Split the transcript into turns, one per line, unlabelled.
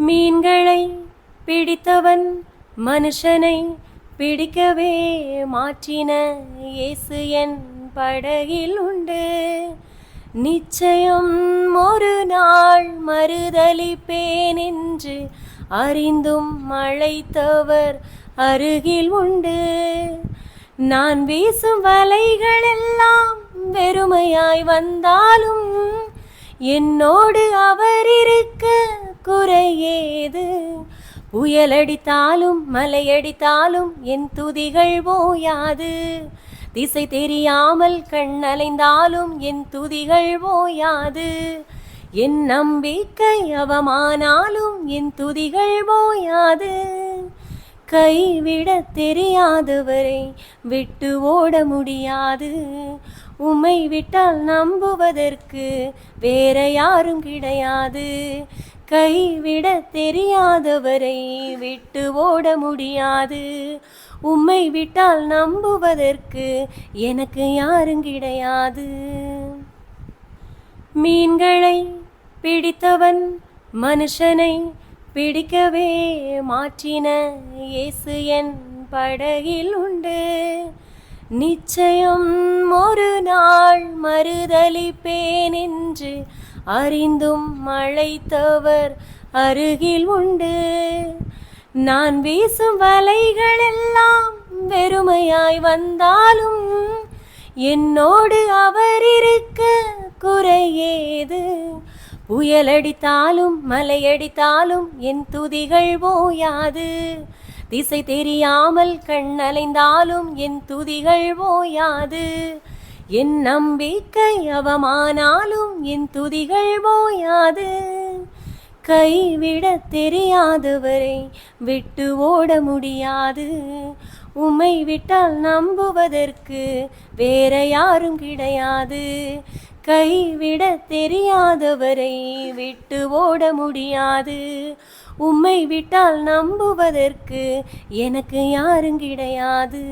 மீன்களை பிடித்தவன் மனுஷனை பிடிக்கவே மாற்றின இயேசு என் படகில் உண்டு. நிச்சயம் ஒரு நாள் மறுதலிப்பேன் என்று அறிந்தும் அழைத்தவர் அருகில் உண்டு. நான் வீசும் வலைகளெல்லாம் வெறுமையாய் வந்தாலும் என்னோடு அவர் இருக்க குறையேது. புயலடித்தாலும் மலையடித்தாலும் என் துதிகள் ஓயாது. திசை தெரியாமல் கண்ணலைந்தாலும் என் துதிகள் ஓயாது. என் நம்பிக்கை அவமானாலும் என் துதிகள் ஓயாது. கைவிட தெரியாதவரை விட்டு ஓட முடியாது. உம்மை விட்டால் நம்புவதற்கு வேற யாரும் கிடையாது. கைவிட தெரியாதவரை விட்டு ஓட முடியாது. உம்மை விட்டால் நம்புவதற்கு எனக்கு யாரும் கிடையாது. மீன்களை பிடித்தவன் மனுஷனை பிடிக்கவே மாற்றின இயேசு என் படகில் உண்டு. நிச்சயம் ஒரு நாள் மறுதலிப்பேன் என்று அறிந்தும் அழைத்தவர் அருகில் உண்டு. நான் வீசும் வலைகளெல்லாம் வெறுமையாய் வந்தாலும் என்னோடு அவர் இருக்க குறையேது. புயலடித்தாலும் மலையடித்தாலும் என் துதிகள் ஓயாது. திசை தெரியாமல் கண்ணலைந்தாலும் என் துதிகள் ஓயாது. என் நம்பிக்கை அவமானாலும் என் துதிகள் ஓயாது. கைவிட தெரியாதவரை விட்டு ஓட முடியாது. உம்மை விட்டால் நம்புவதற்கு வேற யாரும் கிடையாது. கைவிட தெரியாதவரை விட்டு ஓட முடியாது. உம்மை விட்டால் நம்புவதற்கு எனக்கு யாரும் கிடையாது.